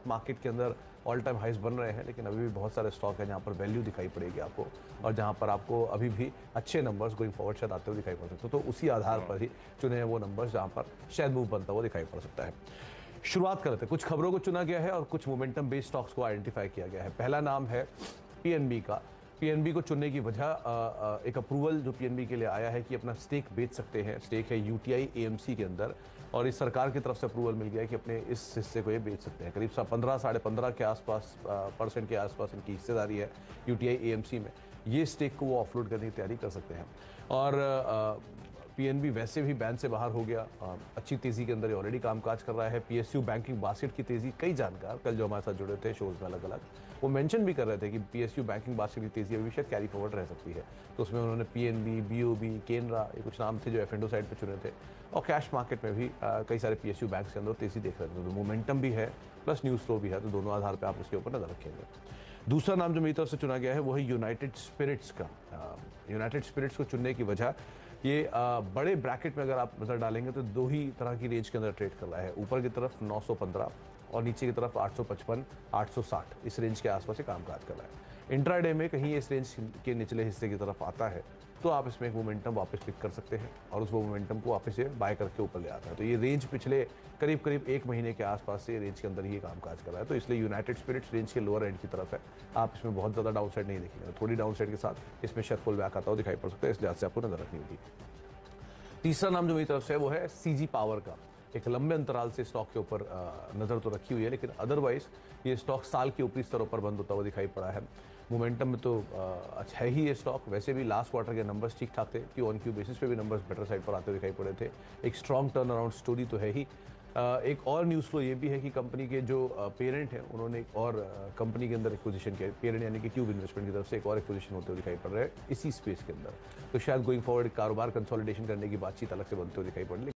Market के अंदर all time हाइस बन रहे हैं, लेकिन अभी भी बहुत सारे स्टॉक हैं जहाँ पर वैल्यू दिखाई पड़ेगी आपको, और जहाँ पर आपको अभी भी अच्छे नंबर्स गोइंग फॉरवर्ड शायद आते हुए दिखाई पड़ सकते हैं। तो उसी आधार पर ही चुने हैं वो नंबर्स जहाँ पर शायद मूव बनता हुआ दिखाई पड़ सकता है। शुरुआत करते हैं, कुछ खबरों को चुना गया है और कुछ मोमेंटम बेस्ड स्टॉक्स को आइडेंटिफाई किया गया है। पहला नाम है पीएनबी का। पीएनबी को चुनने की वजह एक अप्रूवल जो पीएनबी के लिए आया है कि अपना स्टेक बेच सकते हैं। स्टेक है यूटीआई एएमसी के अंदर, और इस सरकार की तरफ से अप्रूवल मिल गया है कि अपने इस हिस्से को ये बेच सकते हैं। करीब 15 साढ़े 15 के आसपास परसेंट के आसपास इनकी हिस्सेदारी है यूटीआई एएमसी में। ये स्टेक को वो ऑफलोड करने की तैयारी कर सकते हैं। और पीएनबी वैसे भी बैन से बाहर हो गया, अच्छी तेजी के अंदर ऑलरेडी कामकाज कर रहा है। पीएसयू बैंकिंग बास्केट की तेजी, कई जानकार कल जो हमारे साथ जुड़े थे शोज में अलग अलग, वो मेंशन भी कर रहे थे कि पीएसयू बैंकिंग बास्केट की तेजी अभी शायद कैरी फॉरवर्ड रह सकती है। तो उसमें उन्होंने पीएनबी, बीओबी, केनरा, ये कुछ नाम थे जो एफ एंडो साइड पर चुने थे। और कैश मार्केट में भी कई सारे पीएसयू बैंक के अंदर तेजी देख रहे थे। तो मोमेंटम भी है प्लस न्यूज फ्लो भी है, तो दोनों आधार पर आप इसके ऊपर नजर रखेंगे। दूसरा नाम जो मेरी तरफ से चुना गया है वो है यूनाइटेड स्पिरिट्स का। यूनाइटेड स्पिरिट्स को चुनने की वजह, ये बड़े ब्रैकेट में अगर आप नजर डालेंगे तो दो ही तरह की रेंज के अंदर ट्रेड कर रहा है। ऊपर की तरफ 915 और नीचे की तरफ 855, 860, इस रेंज के आसपास से कामकाज कर रहा है। इंट्राडे में कहीं इस रेंज के निचले हिस्से की तरफ आता है तो आप इसमें एक मोमेंटम वापस पिक कर सकते हैं और उस मोमेंटम को वापस से बाय करके ऊपर ले आता है। तो ये रेंज पिछले करीब करीब एक महीने के आसपास से रेंज के अंदर ही कामकाज कर रहा है। तो इसलिए यूनाइटेड स्पिरिट्स रेंज के लोअर एंड की तरफ है, आप इसमें बहुत ज़्यादा डाउन साइड नहीं देखेंगे। थोड़ी डाउन साइड के साथ इसमें शायद पुल बैक आता हुआ दिखाई पड़ सकता है, इस लिहाज से आपको नजर रखनी होगी। तीसरा नाम जो मेरी तरफ से है वो है सीजी पावर का। एक लंबे अंतराल से स्टॉक के ऊपर नज़र तो रखी हुई है, लेकिन अदरवाइज ये स्टॉक साल के ऊपरी स्तरों पर बंद होता हुआ दिखाई पड़ा है। मोमेंटम में तो अच्छा है ही ये स्टॉक। वैसे भी लास्ट क्वार्टर के नंबर्स ठीक ठाक थे, क्यू ऑन क्यू बेसिस पे भी नंबर्स बेटर साइड पर आते हुए दिखाई पड़े थे। एक स्ट्रॉन्ग टर्न अराउंड स्टोरी तो है ही। एक और न्यूज़ फ्लो ये भी है कि कंपनी के जो पेरेंट हैं उन्होंने एक और कंपनी के अंदर एक्विजिशन किया। पेरेंट यानी कि ट्यूब इन्वेस्टमेंट की तरफ से एक और एक्विजिशन होते हुए दिखाई पड़ रहा है इसी स्पेस के अंदर। तो शायद गोइंग फॉरवर्ड कारोबार कंसोलिडेशन करने की बातचीत अलग से बनते हुए दिखाई पड़ रही है।